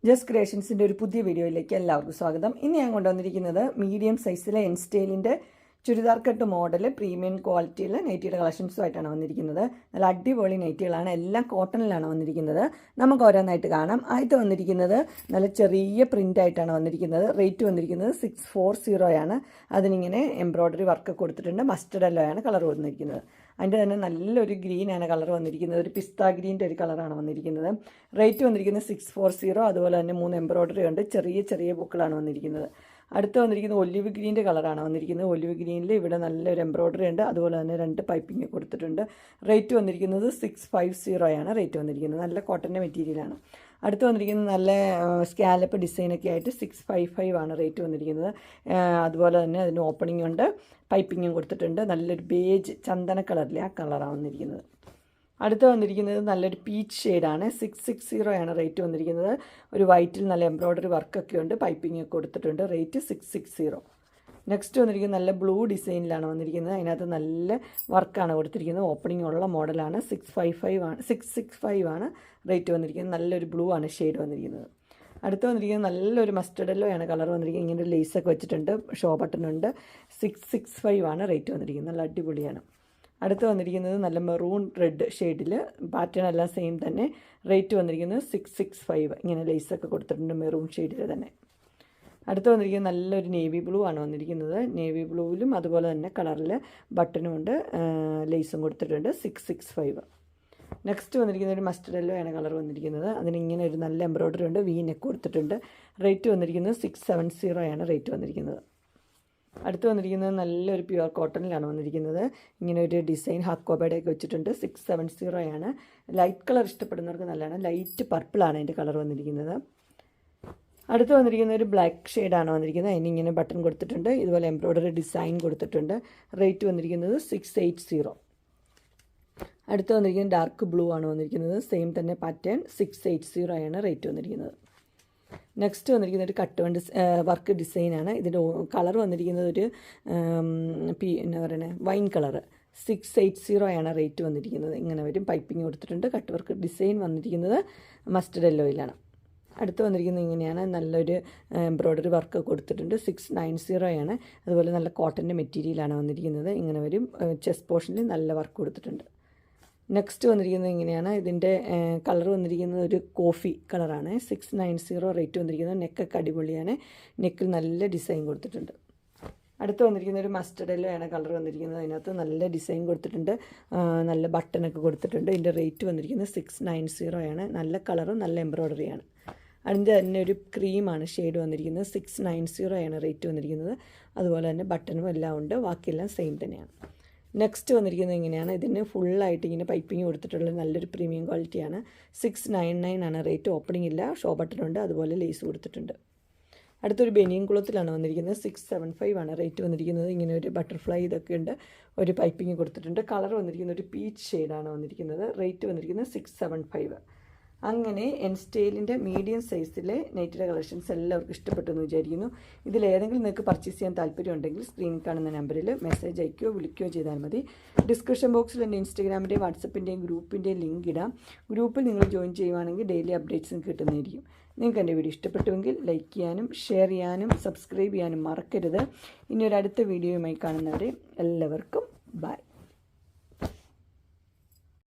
Just ക്രിയേഷൻസിൻ്റെ ഒരു പുതിയ വീഡിയോയിലേക്ക് എല്ലാവർക്കും സ്വാഗതം. ഇന്ന് ഞാൻ കൊണ്ടുവന്നിരിക്കുന്നത് മീഡിയം സൈസിലെ എൻ സ്റ്റൈലിൻ്റെ ചുരിദാർ കട്ട് മോഡൽ പ്രീമിയം ക്വാളിറ്റിയിലെ നൈറ്റിയുടെ കളക്ഷൻസുമായിട്ടാണ് വന്നിരിക്കുന്നത്. നല്ല അടിപൊളി നൈറ്റികളാണ്, എല്ലാം കോട്ടണിലാണ് വന്നിരിക്കുന്നത്. നമുക്ക് ഓരോന്നായിട്ട് കാണാം. ആദ്യത്തെ വന്നിരിക്കുന്നത് നല്ല ചെറിയ പ്രിൻ്റായിട്ടാണ് വന്നിരിക്കുന്നത്. റേറ്റ് വന്നിരിക്കുന്നത് 640 ആണ്. അതിനിങ്ങനെ എംബ്രോയ്ഡറി വർക്ക് കൊടുത്തിട്ടുണ്ട്. മസ്റ്റർഡ് യെല്ലോ ആണ് കളർ വന്നിരിക്കുന്നത്. അതിൻ്റെ തന്നെ നല്ലൊരു ഗ്രീനാണ് കളർ വന്നിരിക്കുന്നത്. ഒരു പിസ്ത ഗ്രീൻ്റെ ഒരു കളറാണ് വന്നിരിക്കുന്നത്. റേറ്റ് വന്നിരിക്കുന്നത് 640. അതുപോലെ തന്നെ 3 എംബ്രോയ്ഡറി ഉണ്ട്. ചെറിയ ചെറിയ പൂക്കളാണ് വന്നിരിക്കുന്നത്. അടുത്ത് വന്നിരിക്കുന്നത് ഒലിവ് ഗ്രീൻ്റെ കളറാണ് വന്നിരിക്കുന്നത്. ഒലിവ് ഗ്രീനിൽ ഇവിടെ നല്ലൊരു എംബ്രോയ്ഡറി ഉണ്ട്. അതുപോലെ തന്നെ 2 പൈപ്പിംഗ് കൊടുത്തിട്ടുണ്ട്. റേറ്റ് വന്നിരിക്കുന്നത് 650 ആണ് റേറ്റ് വന്നിരിക്കുന്നത്. നല്ല കോട്ടൻ്റെ മെറ്റീരിയലാണ്. അടുത്ത് വന്നിരിക്കുന്നത് നല്ല സ്കാലപ്പ് ഡിസൈനൊക്കെ ആയിട്ട് 655 ആണ് റേറ്റ് വന്നിരിക്കുന്നത്. അതുപോലെ തന്നെ അതിന് ഓപ്പണിംഗ് ഉണ്ട്, പൈപ്പിങ്ങും കൊടുത്തിട്ടുണ്ട്. നല്ലൊരു ബേജ് ചന്ദന കളറിലെ ആ കളറാണ് വന്നിരിക്കുന്നത്. അടുത്ത് വന്നിരിക്കുന്നത് നല്ലൊരു പീച്ച് ഷെയ്ഡാണ്. 660 ആണ് റേറ്റ് വന്നിരിക്കുന്നത്. ഒരു വൈറ്റിൽ നല്ല എംബ്രോയ്ഡറി വർക്കൊക്കെ ഉണ്ട്, പൈപ്പിംഗ് ഒക്കെ കൊടുത്തിട്ടുണ്ട്. റേറ്റ് 660. നെക്സ്റ്റ് വന്നിരിക്കുന്നത് നല്ല ബ്ലൂ ഡിസൈനിലാണ് വന്നിരിക്കുന്നത്. അതിനകത്ത് നല്ല വർക്കാണ് കൊടുത്തിരിക്കുന്നത്. ഓപ്പണിംഗ് ഉള്ള മോഡലാണ്. 665 ആണ് റേറ്റ് വന്നിരിക്കുന്നത്. നല്ലൊരു ബ്ലൂ ആണ് ഷെയ്ഡ് വന്നിരിക്കുന്നത്. അടുത്ത് വന്നിരിക്കുന്നത് നല്ലൊരു മസ്റ്റർഡ് യെല്ലോ ആണ് കളർ വന്നിരിക്കുന്നത്. ഇങ്ങനെ ലേസൊക്കെ വെച്ചിട്ടുണ്ട്, ഷോ ബട്ടണുണ്ട്. 665 ആണ് റേറ്റ് വന്നിരിക്കുന്നത്. നല്ല അടിപൊളിയാണ്. അടുത്ത് വന്നിരിക്കുന്നത് നല്ല മെറൂൺ റെഡ് ഷെയ്ഡിൽ, പാറ്റേൺ എല്ലാം സെയിം തന്നെ. റേറ്റ് വന്നിരിക്കുന്നത് 665. ഇങ്ങനെ ലേസൊക്കെ കൊടുത്തിട്ടുണ്ട് മെറൂൺ ഷെയ്ഡിൽ തന്നെ. അടുത്ത് വന്നിരിക്കുന്നത് നല്ലൊരു നേവി ബ്ലൂ ആണ് വന്നിരിക്കുന്നത്. നേവി ബ്ലൂവിലും അതുപോലെ തന്നെ കളറിൽ ബട്ടണും ഉണ്ട്, ലേസും കൊടുത്തിട്ടുണ്ട്. 665. നെക്സ്റ്റ് വന്നിരിക്കുന്നത് ഒരു മസ്റ്റർഡ് യെല്ലോ ആണ് കളർ വന്നിരിക്കുന്നത്. അതിനിങ്ങനെ ഒരു നല്ല എംബ്രോയ്ഡറി ഉണ്ട്, വി നെക്ക് കൊടുത്തിട്ടുണ്ട്. റേറ്റ് വന്നിരിക്കുന്നത് 670 ആണ് റേറ്റ് വന്നിരിക്കുന്നത്. അടുത്ത് വന്നിരിക്കുന്നത് നല്ലൊരു പ്യുവർ കോട്ടണിലാണ് വന്നിരിക്കുന്നത്. ഇങ്ങനെ ഒരു ഡിസൈൻ ഹക്കോബയുടെയൊക്കെ വെച്ചിട്ടുണ്ട്. 670 ആണ്. ലൈറ്റ് കളർ ഇഷ്ടപ്പെടുന്നവർക്ക് നല്ലതാണ്. ലൈറ്റ് പർപ്പിളാണ് അതിൻ്റെ കളർ വന്നിരിക്കുന്നത്. അടുത്ത് വന്നിരിക്കുന്ന ഒരു ബ്ലാക്ക് ഷെയ്ഡാണ് വന്നിരിക്കുന്നത്. അതിനിങ്ങനെ ബട്ടൺ കൊടുത്തിട്ടുണ്ട്. ഇതുപോലെ എംബ്രോയ്ഡറി ഡിസൈൻ കൊടുത്തിട്ടുണ്ട്. റേറ്റ് വന്നിരിക്കുന്നത് 680. അടുത്ത് വന്നിരിക്കുന്നത് ഡാർക്ക് ബ്ലൂ ആണ് വന്നിരിക്കുന്നത്. സെയിം തന്നെ പാറ്റേൺ. 680 ആണ് റേറ്റ് വന്നിരിക്കുന്നത്. നെക്സ്റ്റ് വന്നിരിക്കുന്നത് ഒരു കട്ട് വർക്ക് ഡിസൈനാണ്. ഇതിൻ്റെ കളർ വന്നിരിക്കുന്നത് ഒരു എന്താ പറയുന്നത് വൈൻ കളറ്. 680 ആണ് റേറ്റ് വന്നിരിക്കുന്നത്. ഇങ്ങനെ വരും, പൈപ്പിംഗ് കൊടുത്തിട്ടുണ്ട്. കട്ട് വർക്ക് ഡിസൈൻ വന്നിരിക്കുന്നത് മസ്റ്റർഡ് യെല്ലോയിലാണ്. അടുത്ത് വന്നിരിക്കുന്നത് ഇങ്ങനെയാണ്, നല്ലൊരു എംബ്രോയ്ഡറി വർക്ക് കൊടുത്തിട്ടുണ്ട്. 690 ആണ്. അതുപോലെ നല്ല കോട്ടൻ്റെ മെറ്റീരിയലാണ് വന്നിരിക്കുന്നത്. ഇങ്ങനെ വരും, ചെസ്റ്റ് പോർഷനിൽ നല്ല വർക്ക് കൊടുത്തിട്ടുണ്ട്. നെക്സ്റ്റ് വന്നിരിക്കുന്നത് ഇങ്ങനെയാണ്. ഇതിൻ്റെ കളർ വന്നിരിക്കുന്നത് ഒരു കോഫി കളറാണ്. 690 റേറ്റ് വന്നിരിക്കുന്നത്. നെക്കൊക്കെ അടിപൊളിയാണ്. നെക്കിൽ നല്ല ഡിസൈൻ കൊടുത്തിട്ടുണ്ട്. അടുത്ത് വന്നിരിക്കുന്ന ഒരു മസ്റ്റർഡ് യെല്ലോ ആണ് കളർ വന്നിരിക്കുന്നത്. അതിനകത്ത് നല്ല ഡിസൈൻ കൊടുത്തിട്ടുണ്ട്, നല്ല ബട്ടണൊക്കെ കൊടുത്തിട്ടുണ്ട്. ഇതിൻ്റെ റേറ്റ് വന്നിരിക്കുന്നത് 690 ആണ്. നല്ല കളറും നല്ല എംബ്രോയ്ഡറിയാണ്. അതിൻ്റെ തന്നെ ഒരു ക്രീമാണ് ഷെയ്ഡ് വന്നിരിക്കുന്നത്. 690 ആണ് റേറ്റ് വന്നിരിക്കുന്നത്. അതുപോലെ തന്നെ ബട്ടണും എല്ലാം ഉണ്ട്, ബാക്കിയെല്ലാം സെയിം തന്നെയാണ്. നെക്സ്റ്റ് വന്നിരിക്കുന്നത് ഇങ്ങനെയാണ്. ഇതിന് ഫുള്ളായിട്ട് ഇങ്ങനെ പൈപ്പിംഗ് കൊടുത്തിട്ടുള്ള നല്ലൊരു പ്രീമിയം ക്വാളിറ്റിയാണ്. 699 ആണ് റേറ്റ്. ഓപ്പണിംഗ് ഇല്ല, ഷോ ബട്ടണുണ്ട്, അതുപോലെ ലേസ് കൊടുത്തിട്ടുണ്ട്. അടുത്തൊരു ബനിയൻ കുളത്തിലാണ് വന്നിരിക്കുന്നത്. 675 ആണ് റേറ്റ് വന്നിരിക്കുന്നത്. ഇങ്ങനെ ഒരു ബട്ടർഫ്ലൈ ഇതൊക്കെ ഉണ്ട്, ഒരു പൈപ്പിംഗ് കൊടുത്തിട്ടുണ്ട്. കളർ വന്നിരിക്കുന്നത് ഒരു പീച്ച് ഷെയ്ഡാണ് വന്നിരിക്കുന്നത്. റേറ്റ് വന്നിരിക്കുന്നത് 675. അങ്ങനെ എൻ സ്റ്റൈലിൻ്റെ മീഡിയം സൈസിലെ നൈറ്റിയുടെ കളക്ഷൻസ് എല്ലാവർക്കും ഇഷ്ടപ്പെട്ടു എന്ന് വിചാരിക്കുന്നു. ഇതിലേതെങ്കിലും നിങ്ങൾക്ക് പർച്ചേസ് ചെയ്യാൻ താല്പര്യമുണ്ടെങ്കിൽ സ്ക്രീനിൽ കാണുന്ന നമ്പറിൽ മെസ്സേജ് അയക്കുകയോ വിളിക്കുകയോ ചെയ്താൽ മതി. ഡിസ്ക്രിപ്ഷൻ ബോക്സിൽ എൻ്റെ ഇൻസ്റ്റാഗ്രാമിൻ്റെയും വാട്സപ്പിൻ്റെയും ഗ്രൂപ്പിൻ്റെയും ലിങ്ക് ഇടാം. ഗ്രൂപ്പിൽ നിങ്ങൾ ജോയിൻ ചെയ്യുവാണെങ്കിൽ ഡെയിലി അപ്ഡേറ്റ്സും കിട്ടുന്നതായിരിക്കും. നിങ്ങൾക്ക് എൻ്റെ വീഡിയോ ഇഷ്ടപ്പെട്ടുവെങ്കിൽ ലൈക്ക് ചെയ്യാനും ഷെയർ ചെയ്യാനും സബ്സ്ക്രൈബ് ചെയ്യാനും മറക്കരുത്. ഇനി ഒരു അടുത്ത വീഡിയോയുമായി കാണുന്നവരെ എല്ലാവർക്കും ബൈ.